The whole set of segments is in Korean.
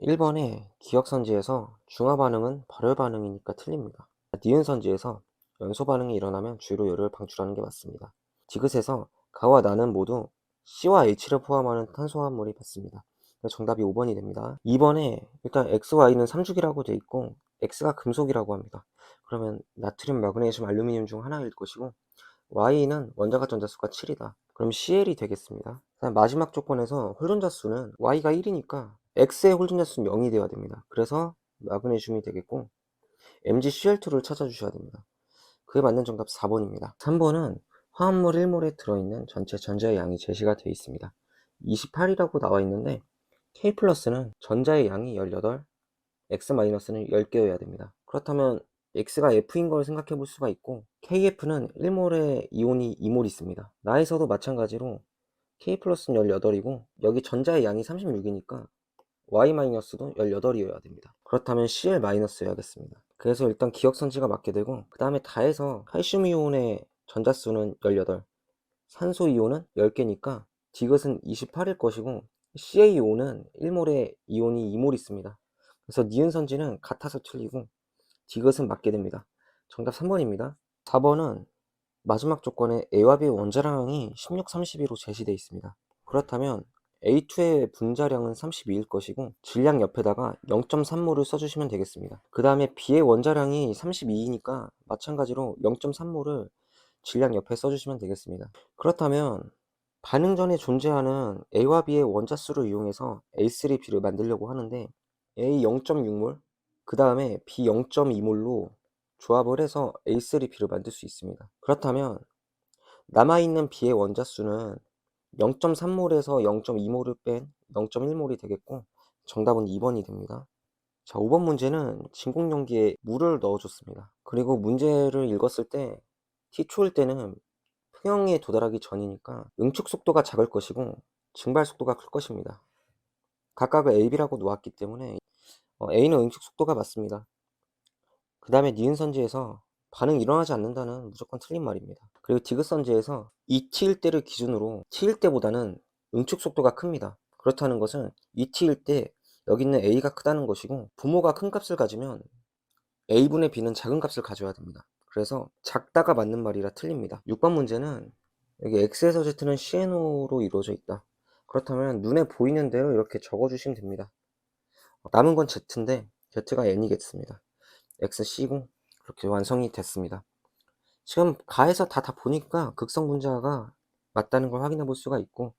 1번에 기억선지에서 중화반응은 발열반응이니까 틀립니다. 니은선지에서 연소반응이 일어나면 주로 열을 방출하는 게 맞습니다. 디귿에서 가와 나는 모두 C와 H를 포함하는 탄소화물이 맞습니다. 정답이 5번이 됩니다. 2번에 일단 XY는 삼중이라고 돼 있고 X가 금속이라고 합니다. 그러면 나트륨, 마그네슘, 알루미늄 중 하나일 것이고 Y는 원자가 전자수가 7이다. 그럼 Cl이 되겠습니다. 마지막 조건에서 홀전자 수는 Y가 1이니까 X의 홀전자 수는 0이 되어야 됩니다. 그래서 마그네슘이 되겠고 MgCl2를 찾아주셔야 됩니다. 그에 맞는 정답 4번입니다. 3번은 화합물 1몰에 들어있는 전체 전자의 양이 제시가 되어 있습니다. 28이라고 나와 있는데 K 플러스는 전자의 양이 18, X-는 10개여야 됩니다. 그렇다면 X가 F인 걸 생각해 볼 수가 있고 KF는 1몰에 이온이 2몰 있습니다. 나에서도 마찬가지로 K 플러스는 18이고 여기 전자의 양이 36이니까 Y-도 18이어야 됩니다. 그렇다면 Cl-여야겠습니다. 그래서 일단 기억선지가 맞게 되고 그 다음에 다해서 칼슘 이온의 전자수는 18, 산소 이온은 10개니까 디귿은 28일 것이고 CaO는 1몰에 이온이 2몰 있습니다. 그래서 니은선지는 같아서 틀리고 디귿은 맞게 됩니다. 정답 3번입니다. 4번은 마지막 조건에 A와 B의 원자량이 16, 32로 제시되어 있습니다. 그렇다면 A2의 분자량은 32일 것이고 질량 옆에다가 0.3몰을 써주시면 되겠습니다. 그 다음에 B의 원자량이 32이니까 마찬가지로 0.3몰을 질량 옆에 써주시면 되겠습니다. 그렇다면 반응 전에 존재하는 A와 B의 원자수를 이용해서 A3B를 만들려고 하는데 A 0.6몰, 그 다음에 B 0.2몰로 조합을 해서 A3B를 만들 수 있습니다. 그렇다면 남아있는 B의 원자수는 0.3몰에서 0.2몰을 뺀 0.1몰이 되겠고 정답은 2번이 됩니다. 자, 5번 문제는 진공용기에 물을 넣어줬습니다. 그리고 문제를 읽었을 때 T초일 때는 평형에 도달하기 전이니까 응축 속도가 작을 것이고 증발 속도가 클 것입니다. 각각을 A, B라고 놓았기 때문에 A는 응축 속도가 맞습니다. 그 다음에 니은선지에서 반응이 일어나지 않는다는 무조건 틀린 말입니다. 그리고 디귿선지에서 2t일 때를 기준으로 t일 때보다는 응축 속도가 큽니다. 그렇다는 것은 2t일 때 여기 있는 A가 크다는 것이고 부모가 큰 값을 가지면 A분의 B는 작은 값을 가져야 됩니다. 그래서 작다가 맞는 말이라 틀립니다. 6번 문제는 여기 X에서 Z는 CNO로 이루어져 있다. 그렇다면 눈에 보이는 대로 이렇게 적어주시면 됩니다. 남은 건 Z인데 Z가 N이겠습니다. X, C고 그렇게 완성이 됐습니다. 지금 가에서 다 보니까 극성 분자가 맞다는 걸 확인해 볼 수가 있고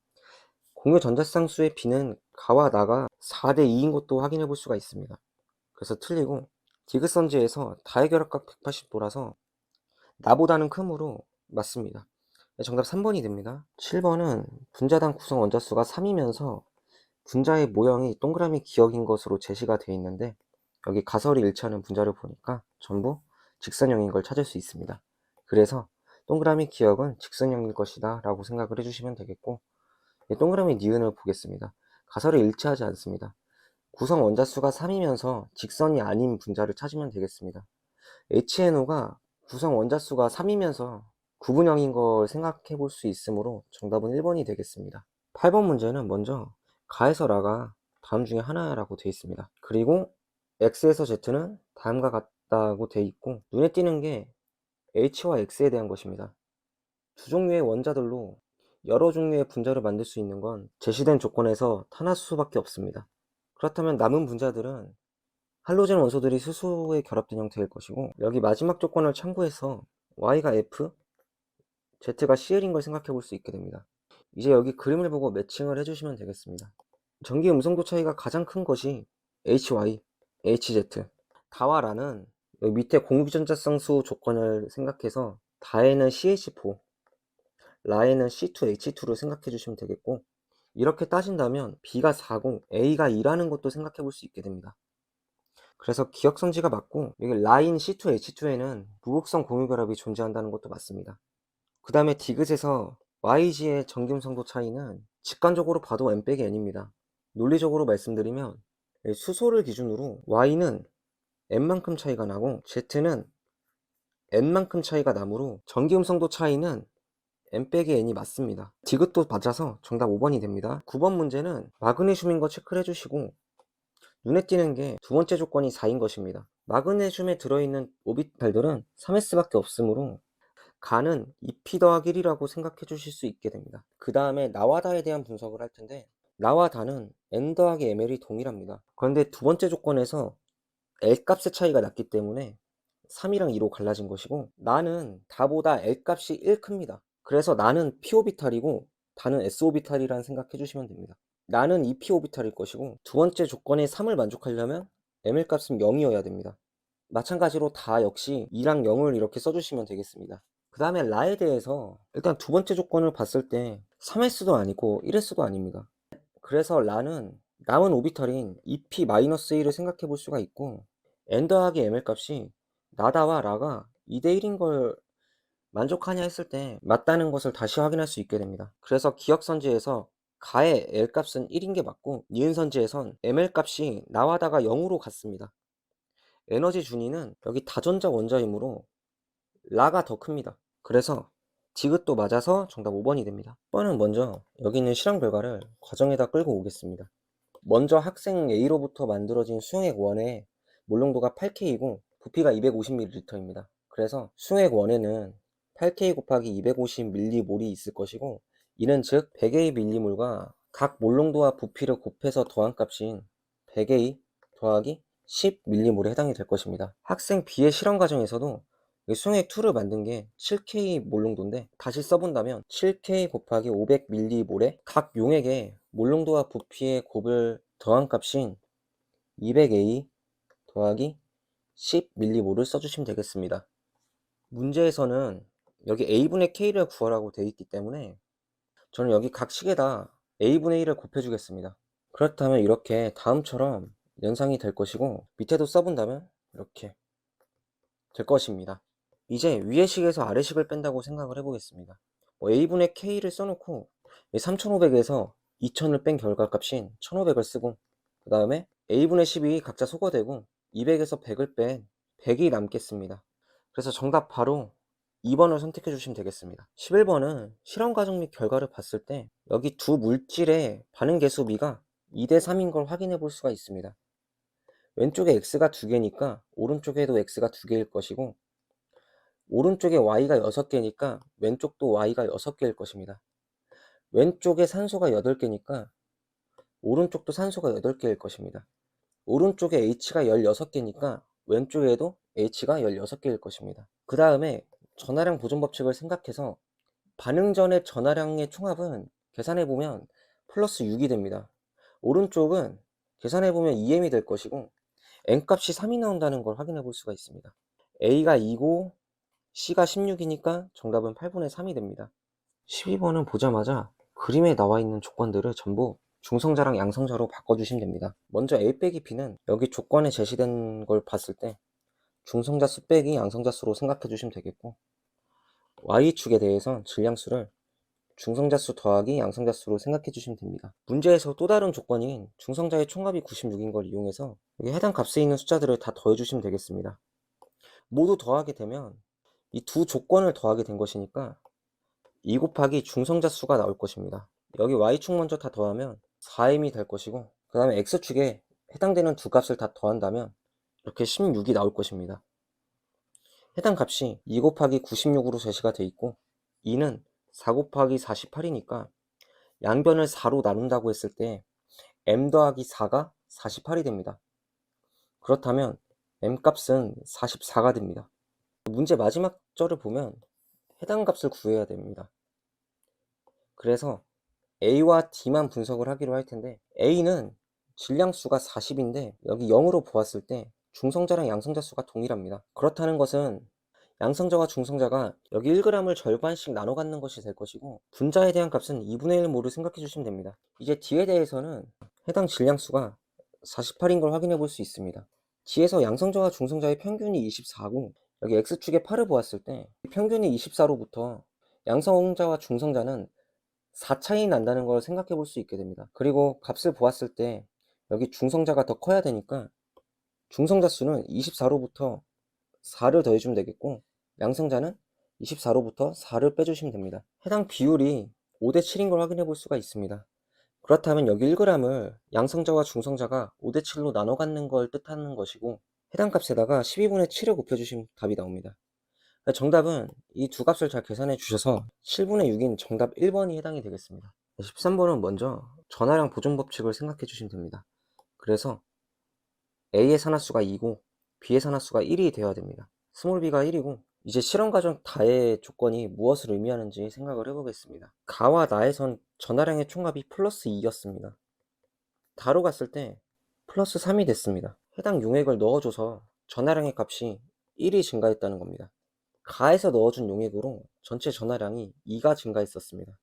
공유 전자쌍수의 B는 가와 나가 4대 2인 것도 확인해 볼 수가 있습니다. 그래서 틀리고 디귿선지에서 다의 결합각 180도라서 나보다는 크므로 맞습니다. 정답 3번이 됩니다. 7번은 분자당 구성 원자수가 3이면서 분자의 모형이 동그라미 기역인 것으로 제시가 되어 있는데 여기 가설이 일치하는 분자를 보니까 전부 직선형인 걸 찾을 수 있습니다. 그래서 동그라미 기역은 직선형일 것이다 라고 생각을 해주시면 되겠고 동그라미 니은을 보겠습니다. 가설이 일치하지 않습니다. 구성 원자수가 3이면서 직선이 아닌 분자를 찾으면 되겠습니다. HNO가 구성 원자수가 3이면서 구분형인 걸 생각해 볼 수 있으므로 정답은 1번이 되겠습니다. 8번 문제는 먼저 가에서 라가 다음 중에 하나라고 되어 있습니다. 그리고 X에서 Z는 다음과 같다고 되어 있고 눈에 띄는 게 H와 X에 대한 것입니다. 두 종류의 원자들로 여러 종류의 분자를 만들 수 있는 건 제시된 조건에서 탄화수소밖에 없습니다. 그렇다면 남은 분자들은 할로젠 원소들이 수소에 결합된 형태일 것이고 여기 마지막 조건을 참고해서 Y가 F, Z가 CL인 걸 생각해 볼 수 있게 됩니다. 이제 여기 그림을 보고 매칭을 해주시면 되겠습니다. 전기 음성도 차이가 가장 큰 것이 HY, HZ. 다와 라는 여기 밑에 공유전자쌍수 조건을 생각해서 다에는 CH4, 라에는 C2H2를 생각해 주시면 되겠고 이렇게 따진다면 B가 4고 A가 2라는 것도 생각해 볼 수 있게 됩니다. 그래서 기억선지가 맞고 여기 라인 C2H2에는 무극성 공유결합이 존재한다는 것도 맞습니다. 그 다음에 디귿에서 YG의 전기음성도 차이는 직관적으로 봐도 N-N입니다. 논리적으로 말씀드리면 수소를 기준으로 Y는 N만큼 차이가 나고 Z는 N만큼 차이가 나므로 전기음성도 차이는 N-N이 맞습니다. 디귿도 맞아서 정답 5번이 됩니다. 9번 문제는 마그네슘인 거 체크를 해주시고 눈에 띄는 게 두 번째 조건이 4인 것입니다. 마그네슘에 들어있는 오비탈들은 3s밖에 없으므로 가는 2p 더하기 1이라고 생각해 주실 수 있게 됩니다. 그 다음에 나와다에 대한 분석을 할 텐데, 나와 다는 n 더하기 ml이 동일합니다. 그런데 두 번째 조건에서 L 값의 차이가 났기 때문에 3이랑 2로 갈라진 것이고, 나는 다보다 L 값이 1 큽니다. 그래서 나는 p 오비탈이고 다는 s 오비탈이라는 생각해 주시면 됩니다. 나는 2p 오비탈일 것이고, 두 번째 조건의 3을 만족하려면 ml 값은 0이어야 됩니다. 마찬가지로 다 역시 2랑 0을 이렇게 써주시면 되겠습니다. 그 다음에 라에 대해서 일단 두 번째 조건을 봤을 때 3s도 아니고 1s도 아닙니다. 그래서 라는 남은 오비탈인 2p-1을 생각해 볼 수가 있고, n 더하기 ml 값이 나다와 라가 2대 1인 걸 만족하냐 했을 때 맞다는 것을 다시 확인할 수 있게 됩니다. 그래서 기억선지에서 가의 L 값은 1인 게 맞고, 니은선지에선 ml 값이 나와다가 0으로 같습니다. 에너지 준위는 여기 다전자 원자이므로 라가 더 큽니다. 그래서 지읒도 맞아서 정답 5번이 됩니다. 1번은 먼저 여기 있는 실험 결과를 과정에다 끌고 오겠습니다. 먼저 학생 A로부터 만들어진 수용액 1의 몰농도가 8K이고 부피가 250ml입니다. 그래서 수용액 1에는 8K 곱하기 250ml이 있을 것이고, 이는 즉 100A 밀리몰과 각 몰농도와 부피를 곱해서 더한 값인 100A 더하기 10ml에 해당이 될 것입니다. 학생 B의 실험 과정에서도 수용액 2를 만든 게 7K 몰농도인데, 다시 써본다면 7K 곱하기 500ml에 각 용액의 몰농도와 부피의 곱을 더한 값인 200A 더하기 10ml를 써주시면 되겠습니다. 문제에서는 여기 A분의 K를 구하라고 되어 있기 때문에 저는 여기 각 식에다 A분의 1을 곱해주겠습니다. 그렇다면 이렇게 다음처럼 연상이 될 것이고, 밑에도 써본다면 이렇게 될 것입니다. 이제 위의 식에서 아래 식을 뺀다고 생각을 해보겠습니다. A분의 K를 써놓고 3500에서 2000을 뺀 결과값인 1500을 쓰고, 그 다음에 A분의 10이 각자 소거되고 200에서 100을 뺀 100이 남겠습니다. 그래서 정답 바로 2번을 선택해 주시면 되겠습니다. 11번은 실험 과정 및 결과를 봤을 때 여기 두 물질의 반응 계수 비가 2대 3인 걸 확인해 볼 수가 있습니다. 왼쪽에 x가 2개니까 오른쪽에도 x가 2개일 것이고, 오른쪽에 y가 6개니까 왼쪽도 y가 6개일 것입니다. 왼쪽에 산소가 8개니까 오른쪽도 산소가 8개일 것입니다. 오른쪽에 h가 16개니까 왼쪽에도 h가 16개일 것입니다. 그 다음에 전하량 보존 법칙을 생각해서 반응 전의 전하량의 총합은 계산해보면 플러스 6이 됩니다. 오른쪽은 계산해보면 2m이 될 것이고, n값이 3이 나온다는 걸 확인해 볼 수가 있습니다. a가 2고 c가 16이니까 정답은 8분의 3이 됩니다. 12번은 보자마자 그림에 나와 있는 조건들을 전부 중성자랑 양성자로 바꿔주시면 됩니다. 먼저 a 빼기 b는 여기 조건에 제시된 걸 봤을 때 중성자 수 빼기 양성자 수로 생각해 주시면 되겠고, y축에 대해서 질량수를 중성자 수 더하기 양성자 수로 생각해 주시면 됩니다. 문제에서 또 다른 조건인 중성자의 총합이 96인 걸 이용해서 여기 해당 값에 있는 숫자들을 다 더해 주시면 되겠습니다. 모두 더하게 되면 이 두 조건을 더하게 된 것이니까 2 곱하기 중성자 수가 나올 것입니다. 여기 y축 먼저 다 더하면 4m이 될 것이고, 그 다음에 x축에 해당되는 두 값을 다 더한다면 이렇게 16이 나올 것입니다. 해당 값이 2 곱하기 96으로 제시가 돼 있고, 2는 4 곱하기 48이니까 양변을 4로 나눈다고 했을 때 m 더하기 4가 48이 됩니다. 그렇다면 m값은 44가 됩니다. 문제 마지막 절을 보면 해당 값을 구해야 됩니다. 그래서 A와 D만 분석을 하기로 할 텐데, A는 질량수가 40인데 여기 0으로 보았을 때 중성자랑 양성자 수가 동일합니다. 그렇다는 것은 양성자와 중성자가 여기 1g을 절반씩 나눠 갖는 것이 될 것이고, 분자에 대한 값은 2분의 1몰을 생각해 주시면 됩니다. 이제 D에 대해서는 해당 질량수가 48인 걸 확인해 볼 수 있습니다. D에서 양성자와 중성자의 평균이 24고 여기 X축에 8을 보았을 때 평균이 24로부터 양성자와 중성자는 4 차이 난다는 걸 생각해 볼 수 있게 됩니다. 그리고 값을 보았을 때 여기 중성자가 더 커야 되니까 중성자 수는 24로부터 4를 더해주면 되겠고, 양성자는 24로부터 4를 빼주시면 됩니다. 해당 비율이 5대 7인 걸 확인해 볼 수가 있습니다. 그렇다면 여기 1g을 양성자와 중성자가 5대7로 나눠 갖는 걸 뜻하는 것이고, 해당 값에다가 12분의 7을 곱해주시면 답이 나옵니다. 정답은 이 두 값을 잘 계산해 주셔서 7분의 6인 정답 1번이 해당이 되겠습니다. 13번은 먼저 전화량 보존 법칙을 생각해 주시면 됩니다. 그래서 A의 산화수가 2고 B의 산화수가 1이 되어야 됩니다. 스몰 b가 1이고, 이제 실험 과정 다의 조건이 무엇을 의미하는지 생각을 해보겠습니다. 가와 나에선 전화량의 총합이 플러스 2였습니다. 다로 갔을 때 플러스 3이 됐습니다. 해당 용액을 넣어줘서 전화량의 값이 1이 증가했다는 겁니다. 가에서 넣어준 용액으로 전체 전화량이 2가 증가했었습니다.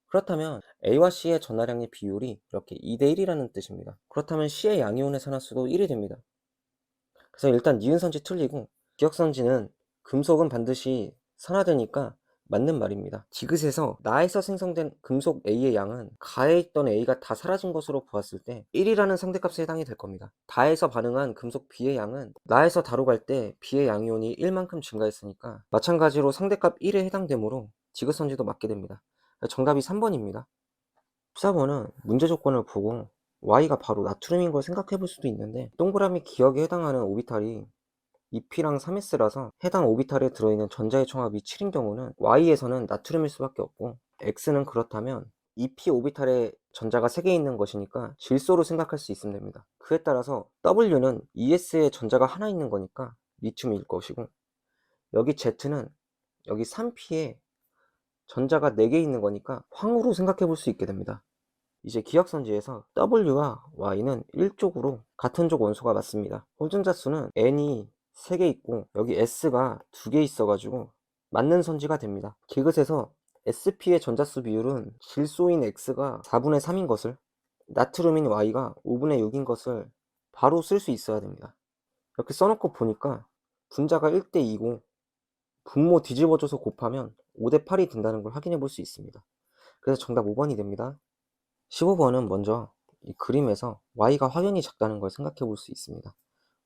그렇다면 A와 C의 전화량의 비율이 이렇게 2대1이라는 뜻입니다. 그렇다면 C의 양이온의 산화수도 1이 됩니다. 그래서 일단 니은선지 틀리고, 기억선지는 금속은 반드시 산화되니까 맞는 말입니다. 디귿에서 나에서 생성된 금속 A의 양은 가에 있던 A가 다 사라진 것으로 보았을 때 1이라는 상대값에 해당이 될 겁니다. 다에서 반응한 금속 B의 양은 나에서 다로 갈 때 B의 양이온이 1만큼 증가했으니까 마찬가지로 상대값 1에 해당되므로 디귿선지도 맞게 됩니다. 정답이 3번입니다. 14번은 문제 조건을 보고 Y가 바로 나트륨인 걸 생각해 볼 수도 있는데, 동그라미 기억에 해당하는 오비탈이 2P랑 3S라서 해당 오비탈에 들어있는 전자의 총합이 7인 경우는 Y에서는 나트륨일 수밖에 없고, X는 그렇다면 2P 오비탈에 전자가 3개 있는 것이니까 질소로 생각할 수 있으면 됩니다. 그에 따라서 W는 ES에 전자가 하나 있는 거니까 리튬일 것이고, 여기 Z는 여기 3P에 전자가 4개 있는 거니까 황으로 생각해 볼 수 있게 됩니다. 이제 기억선지에서 W와 Y는 1족으로 같은 족 원소가 맞습니다. 홀전자 수는 N이 3개 있고 여기 S가 2개 있어가지고 맞는 선지가 됩니다. 디귿에서 SP의 전자수 비율은 질소인 X가 4분의 3인 것을, 나트륨인 Y가 5분의 6인 것을 바로 쓸 수 있어야 됩니다. 이렇게 써놓고 보니까 분자가 1대 2고 분모 뒤집어줘서 곱하면 5대 8이 된다는 걸 확인해 볼 수 있습니다. 그래서 정답 5번이 됩니다. 15번은 먼저 이 그림에서 Y가 확연히 작다는 걸 생각해 볼 수 있습니다.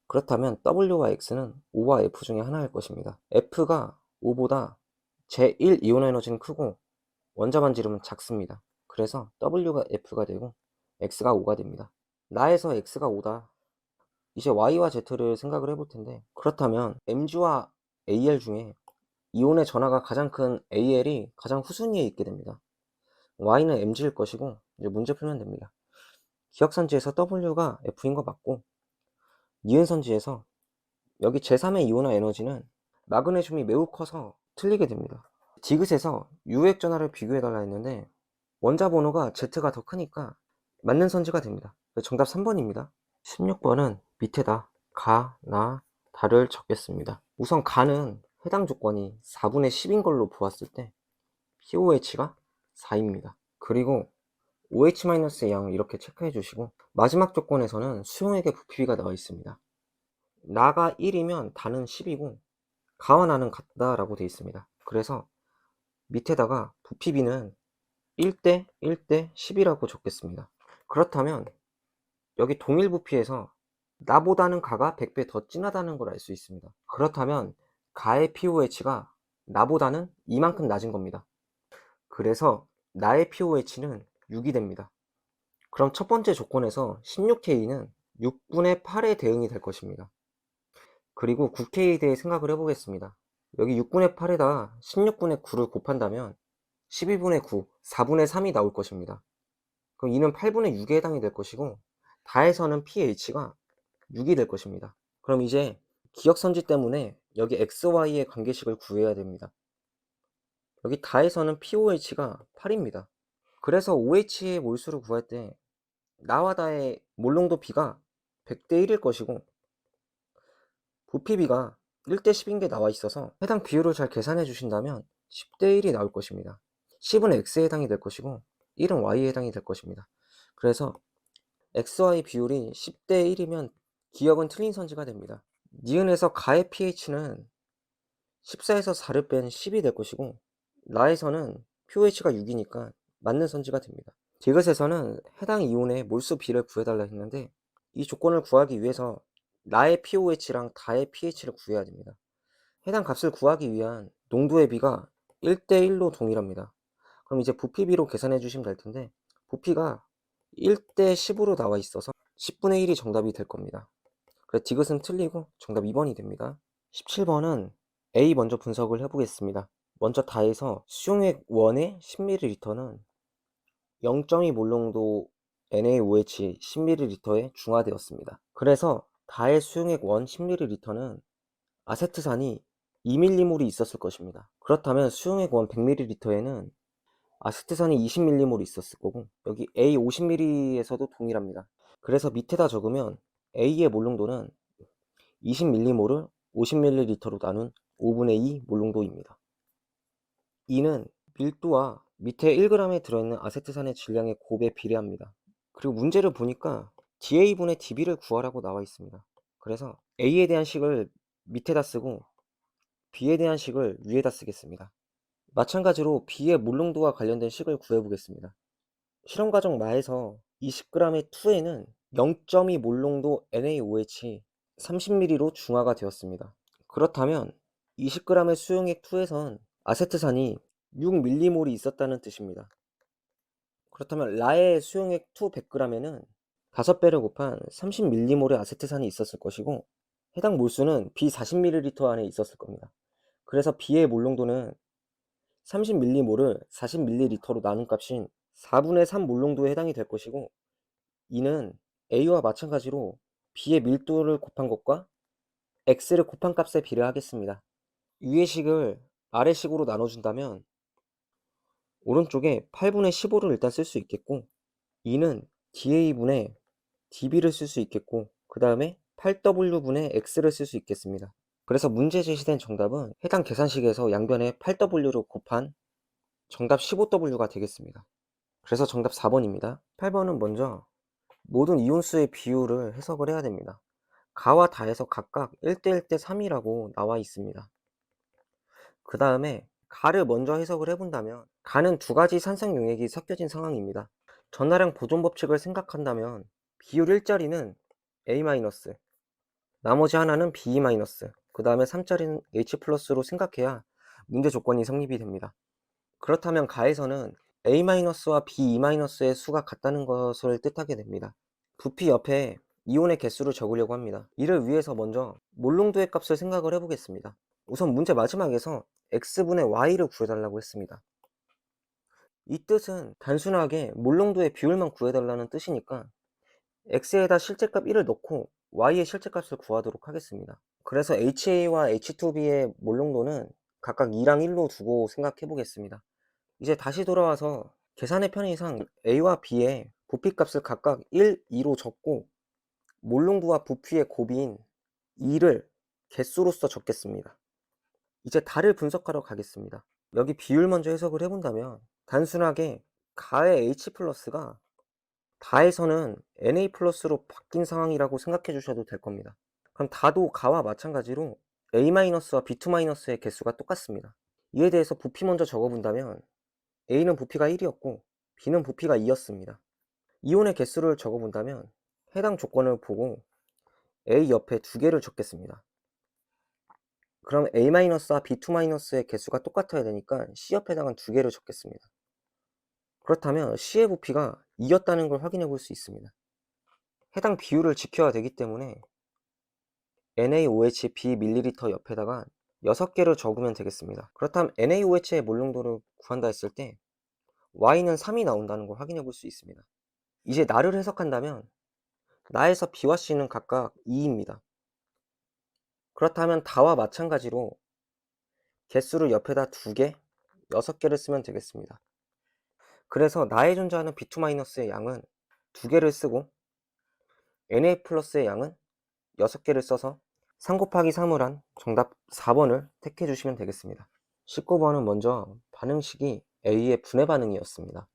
그렇다면 W와 X는 O와 F 중에 하나일 것입니다. F가 O보다 제1 이온 에너지는 크고 원자 반지름은 작습니다. 그래서 W가 F가 되고 X가 O가 됩니다. 나에서 X가 O다. 이제 Y와 Z를 생각을 해볼 텐데, 그렇다면 Mg와 AL 중에 이온의 전하가 가장 큰 AL이 가장 후순위에 있게 됩니다. Y는 Mg일 것이고, 이제 문제 풀면 됩니다. 기억선지에서 W가 F인 거 맞고, 니은선지에서 여기 제3의 이온화 에너지는 마그네슘이 매우 커서 틀리게 됩니다. 디귿에서 유액 전하를 비교해달라 했는데 원자 번호가 Z가 더 크니까 맞는 선지가 됩니다. 정답 3번입니다. 16번은 밑에다 가, 나, 다를 적겠습니다. 우선 가는 해당 조건이 4분의 10인 걸로 보았을 때 POH가 4입니다. 그리고 OH-의 양을 이렇게 체크해 주시고, 마지막 조건에서는 수용액의 부피가 나와 있습니다. 나가 1이면 다는 10이고 가와 나는 같다라고 되어 있습니다. 그래서 밑에다가 부피비는 1대 1대 10이라고 적겠습니다. 그렇다면 여기 동일 부피에서 나보다는 가가 100배 더 진하다는 걸 알 수 있습니다. 그렇다면 가의 POH가 나보다는 이만큼 낮은 겁니다. 그래서 나의 POH는 6이 됩니다. 그럼 첫 번째 조건에서 16K는 6분의 8의 대응이 될 것입니다. 그리고 9K에 대해 생각을 해보겠습니다. 여기 6분의 8에다 16분의 9를 곱한다면 12분의 9, 4분의 3이 나올 것입니다. 그럼 이는 8분의 6에 해당이 될 것이고, 다에서는 pH가 6이 될 것입니다. 그럼 이제 기억선지 때문에 여기 XY의 관계식을 구해야 됩니다. 여기 다에서는 POH가 8입니다. 그래서 OH의 몰수를 구할 때 나와 다의 몰농도 B가 100대 1일 것이고, 부피비가 1대 10인 게 나와 있어서 해당 비율을 잘 계산해 주신다면 10대 1이 나올 것입니다. 10은 X에 해당이 될 것이고 1은 Y에 해당이 될 것입니다. 그래서 XY 비율이 10대 1이면 기억은 틀린 선지가 됩니다. 니은에서 가의 pH는 14에서 4를 뺀 10이 될 것이고, 나에서는 pH가 6이니까 맞는 선지가 됩니다. 디귿에서는 해당 이온의 몰수 비를 구해달라 했는데, 이 조건을 구하기 위해서 나의 pOH랑 다의 pH를 구해야 됩니다. 해당 값을 구하기 위한 농도의 비가 1대 1로 동일합니다. 그럼 이제 부피비로 계산해 주시면 될 텐데, 부피가 1대 10으로 나와 있어서 10분의 1이 정답이 될 겁니다. 그래서 디귿은 틀리고 정답 2번이 됩니다. 17번은 A 먼저 분석을 해보겠습니다. 먼저 다해서 수용액 1의 10ml는 0.2 몰롱도 NaOH 10ml에 중화되었습니다. 그래서 다해 수용액 1 10ml는 아세트산이 2mmol이 있었을 것입니다. 그렇다면 수용액 1 100ml에는 아세트산이 20mmol이 있었을 거고, 여기 A 50ml에서도 동일합니다. 그래서 밑에다 적으면 A의 몰롱도는 20mmol을 50ml로 나눈 5분의 2 몰롱도입니다. 이는 밀도와 밑에 1g에 들어있는 아세트산의 질량의 곱에 비례합니다. 그리고 문제를 보니까 DA분의 DB를 구하라고 나와 있습니다. 그래서 A에 대한 식을 밑에다 쓰고 B에 대한 식을 위에다 쓰겠습니다. 마찬가지로 B의 몰롱도와 관련된 식을 구해보겠습니다. 실험과정 마에서 20g의 2에는 0.2 몰롱도 NaOH 30ml로 중화가 되었습니다. 그렇다면 20g의 수용액 2에선 아세트산이 6mmol이 있었다는 뜻입니다. 그렇다면 라의 수용액 2 100g에는 5배를 곱한 30mmol의 아세트산이 있었을 것이고, 해당 몰수는 B 40ml 안에 있었을 겁니다. 그래서 B의 몰롱도는 30mmol을 40ml로 나눈 값인 4분의 3 몰롱도에 해당이 될 것이고, 이는 A와 마찬가지로 B의 밀도를 곱한 것과 X를 곱한 값에 비례하겠습니다. 위의 식을 아래 식으로 나눠준다면 오른쪽에 8분의 15를 일단 쓸 수 있겠고, 2는 DA분의 DB를 쓸 수 있겠고, 그 다음에 8W분의 X를 쓸 수 있겠습니다. 그래서 문제 제시된 정답은 해당 계산식에서 양변에 8W를 곱한 정답 15W가 되겠습니다. 그래서 정답 4번입니다. 8번은 먼저 모든 이온수의 비율을 해석을 해야 됩니다. 가와 다에서 각각 1대 1대 3이라고 나와 있습니다. 그 다음에 가를 먼저 해석을 해본다면, 가는 두 가지 산성 용액이 섞여진 상황입니다. 전하량 보존 법칙을 생각한다면 비율 1짜리는 A-, 나머지 하나는 B-, 그 다음에 3짜리는 H+로 생각해야 문제 조건이 성립이 됩니다. 그렇다면 가에서는 A-와 B-의 수가 같다는 것을 뜻하게 됩니다. 부피 옆에 이온의 개수를 적으려고 합니다. 이를 위해서 먼저 몰롱도의 값을 생각을 해보겠습니다. 우선 문제 마지막에서 X분의 Y를 구해달라고 했습니다. 이 뜻은 단순하게 몰롱도의 비율만 구해달라는 뜻이니까 X에다 실제값 1을 넣고 Y의 실제값을 구하도록 하겠습니다. 그래서 HA와 H2B의 몰롱도는 각각 2랑 1로 두고 생각해 보겠습니다. 이제 다시 돌아와서 계산의 편의상 A와 B의 부피값을 각각 1, 2로 적고 몰롱도와 부피의 곱인 2를 개수로서 적겠습니다. 이제 달을 분석하러 가겠습니다. 여기 비율 먼저 해석을 해본다면 단순하게 가의 H+가 다에서는 Na+로 바뀐 상황이라고 생각해 주셔도 될 겁니다. 그럼 다도 가와 마찬가지로 A-와 B2-의 개수가 똑같습니다. 이에 대해서 부피 먼저 적어본다면 A는 부피가 1이었고 B는 부피가 2였습니다. 이온의 개수를 적어본다면 해당 조건을 보고 A 옆에 2개를 적겠습니다. 그럼 A-와 B2-의 개수가 똑같아야 되니까 C 옆에다가 2개를 적겠습니다. 그렇다면 C의 부피가 2였다는 걸 확인해 볼 수 있습니다. 해당 비율을 지켜야 되기 때문에 NaOH bml 옆에다가 6개를 적으면 되겠습니다. 그렇다면 NaOH의 몰롱도를 구한다 했을 때 Y는 3이 나온다는 걸 확인해 볼 수 있습니다. 이제 나를 해석한다면 나에서 B와 C는 각각 2입니다. 그렇다면 다와 마찬가지로 개수를 옆에다 2개, 6개를 쓰면 되겠습니다. 그래서 나에 존재하는 B2-의 양은 2개를 쓰고 Na+의 양은 6개를 써서 3 곱하기 3을 한 정답 4번을 택해 주시면 되겠습니다. 19번은 먼저 반응식이 A의 분해 반응이었습니다.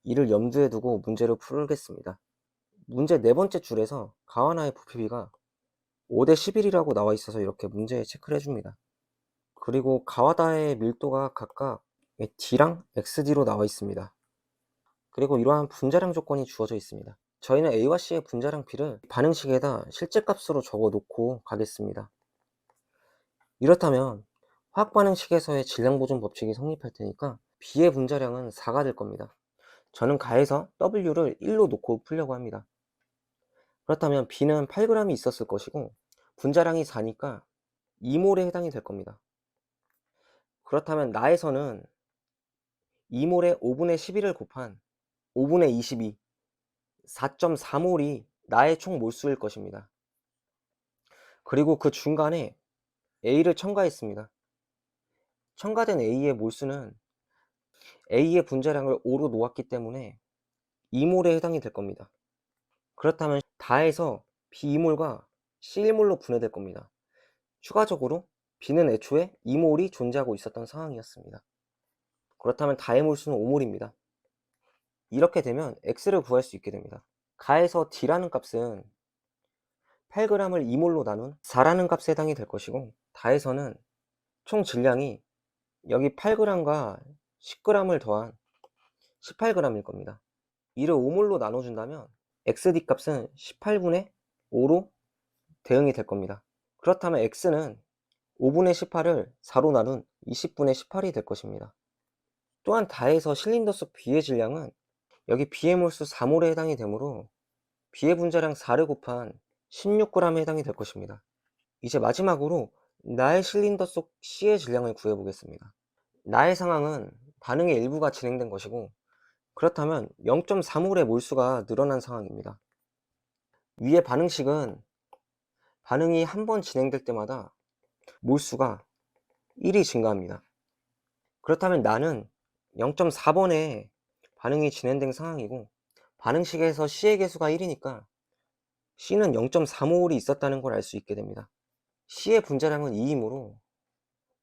이를 염두에 두고 문제를 풀겠습니다. 문제 네 번째 줄에서 가와나의 부피비가 5대 11이라고 나와 있어서 이렇게 문제에 체크를 해줍니다. 그리고 가와다의 밀도가 각각 D랑 XD로 나와 있습니다. 그리고 이러한 분자량 조건이 주어져 있습니다. 저희는 A와 C의 분자량 B를 반응식에다 실제값으로 적어 놓고 가겠습니다. 이렇다면 화학 반응식에서의 질량 보존 법칙이 성립할 테니까 B의 분자량은 4가 될 겁니다. 저는 가에서 W를 1로 놓고 풀려고 합니다. 그렇다면 B는 8g이 있었을 것이고 분자량이 4니까 2몰에 해당이 될 겁니다. 그렇다면 나에서는 2몰에 5분의 11을 곱한 5분의 22, 4.4몰이 나의 총 몰수일 것입니다. 그리고 그 중간에 A를 첨가했습니다. 첨가된 A의 몰수는 A의 분자량을 5로 놓았기 때문에 2몰에 해당이 될 겁니다. 그렇다면 다해서 B2몰과 C1몰로 분해될 겁니다. 추가적으로 B는 애초에 2몰이 존재하고 있었던 상황이었습니다. 그렇다면 다의 몰수는 5몰입니다. 이렇게 되면 X를 구할 수 있게 됩니다. 가에서 D라는 값은 8g을 2몰로 나눈 4라는 값에 해당이 될 것이고, 다에서는 총 질량이 여기 8g과 10g을 더한 18g일 겁니다. 이를 5몰로 나눠준다면 XD 값은 18분의 5로 대응이 될 겁니다. 그렇다면 X는 5분의 18을 4로 나눈 20분의 18이 될 것입니다. 또한 다해서 실린더 속 B의 질량은 여기 B의 몰수 4몰에 해당이 되므로 B의 분자량 4를 곱한 16g에 해당이 될 것입니다. 이제 마지막으로 나의 실린더 속 C의 질량을 구해보겠습니다. 나의 상황은 반응의 일부가 진행된 것이고, 그렇다면 0.4몰의 몰수가 늘어난 상황입니다. 위의 반응식은 반응이 한 번 진행될 때마다 몰수가 1이 증가합니다. 그렇다면 나는 0.4번에 반응이 진행된 상황이고, 반응식에서 C의 개수가 1이니까 C는 0.3몰이 있었다는 걸 알 수 있게 됩니다. C의 분자량은 2이므로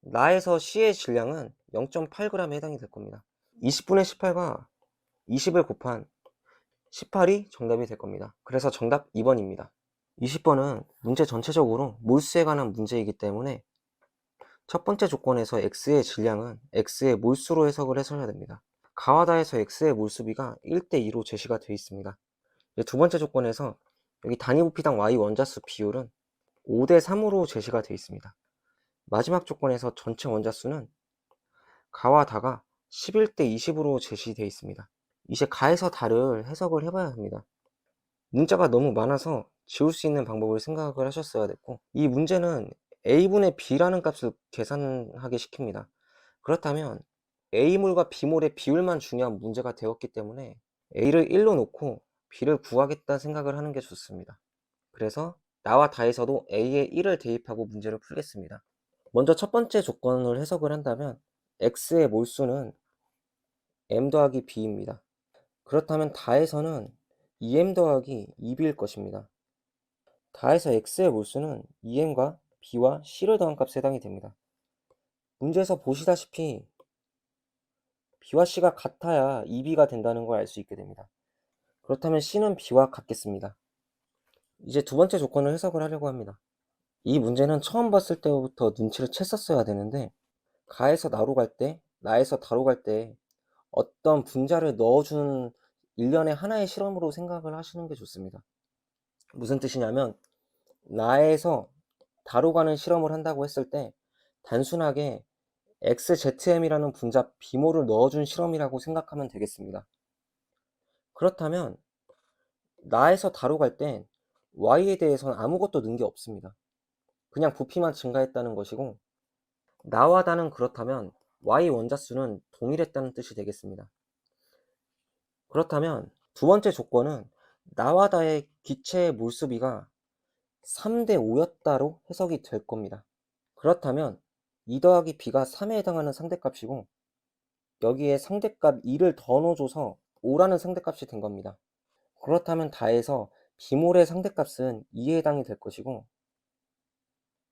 나에서 C의 질량은 0.8g에 해당이 될 겁니다. 20분의 18과 20을 곱한 18이 정답이 될 겁니다. 그래서 정답 2번입니다. 20번은 문제 전체적으로 몰수에 관한 문제이기 때문에 첫 번째 조건에서 X의 질량은 X의 몰수로 해석을 해서야 됩니다. 가와다에서 X의 몰수비가 1대2로 제시가 되어 있습니다. 두 번째 조건에서 여기 단위 부피당 Y 원자수 비율은 5대3으로 제시가 되어 있습니다. 마지막 조건에서 전체 원자수는 가와 다가 11대20으로 제시되어 있습니다. 이제 가에서 다를 해석을 해봐야 합니다. 문자가 너무 많아서 지울 수 있는 방법을 생각을 하셨어야 됐고, 이 문제는 A분의 B라는 값을 계산하게 시킵니다. 그렇다면 A몰과 B몰의 비율만 중요한 문제가 되었기 때문에 A를 1로 놓고 B를 구하겠다 생각을 하는 게 좋습니다. 그래서 나와 다에서도 A에 1을 대입하고 문제를 풀겠습니다. 먼저 첫 번째 조건을 해석을 한다면 X의 몰수는 M 더하기 B입니다. 그렇다면 다에서는 2M 더하기 2B일 것입니다. 다에서 X의 몰수는 2M과 B와 C를 더한 값에 해당이 됩니다. 문제에서 보시다시피 B와 C가 같아야 2B가 된다는 걸 알 수 있게 됩니다. 그렇다면 C는 B와 같겠습니다. 이제 두 번째 조건을 해석을 하려고 합니다. 이 문제는 처음 봤을 때부터 눈치를 챘었어야 되는데, 가에서 나로 갈 때, 나에서 다로 갈 때 어떤 분자를 넣어주는 일련의 하나의 실험으로 생각을 하시는 게 좋습니다. 무슨 뜻이냐면, 나에서 다로 가는 실험을 한다고 했을 때 단순하게 XZM이라는 분자 비모를 넣어준 실험이라고 생각하면 되겠습니다. 그렇다면 나에서 다로 갈 땐 Y에 대해서는 아무것도 넣은 게 없습니다. 그냥 부피만 증가했다는 것이고, 나와 다는 그렇다면 Y 원자수는 동일했다는 뜻이 되겠습니다. 그렇다면 두 번째 조건은 나와 다의 기체의 몰수비가 3대5였다로 해석이 될 겁니다. 그렇다면 2 더하기 B가 3에 해당하는 상대값이고, 여기에 상대값 2를 더 넣어줘서 5라는 상대값이 된 겁니다. 그렇다면 다해서 B몰의 상대값은 2에 해당이 될 것이고,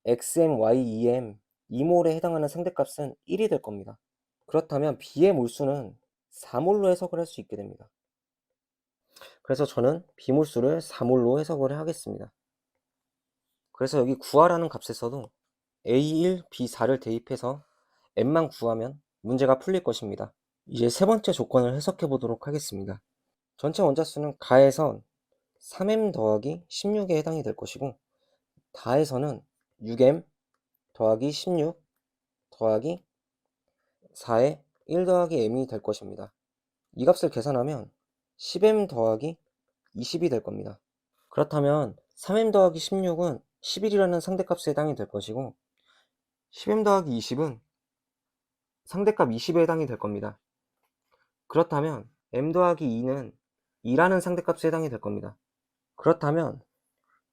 XM, Y, EM, 2몰에 해당하는 상대값은 1이 될 겁니다. 그렇다면 B의 몰수는 4몰로 해석을 할 수 있게 됩니다. 그래서 저는 B몰수를 4몰로 해석을 하겠습니다. 그래서 여기 구하라는 값에서도 A1, B4를 대입해서 M만 구하면 문제가 풀릴 것입니다. 이제 세 번째 조건을 해석해 보도록 하겠습니다. 전체 원자수는 가에선 3M 더하기 16에 해당이 될 것이고, 다에서는 6M 더하기 16 더하기 4에 1 더하기 M이 될 것입니다. 이 값을 계산하면 10m 더하기 20이 될 겁니다. 그렇다면 3m 더하기 16은 11이라는 상대값에 해당이 될 것이고 10m 더하기 20은 상대값 20에 해당이 될 겁니다. 그렇다면 m 더하기 2는 2라는 상대값에 해당이 될 겁니다. 그렇다면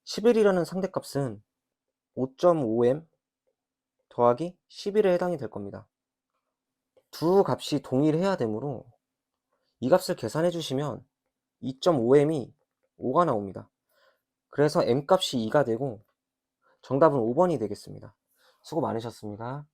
11이라는 상대값은 5.5m 더하기 11에 해당이 될 겁니다. 두 값이 동일해야 되므로 이 값을 계산해 주시면 2.5m이 5가 나옵니다. 그래서 m 값이 2가 되고 정답은 5번이 되겠습니다. 수고 많으셨습니다.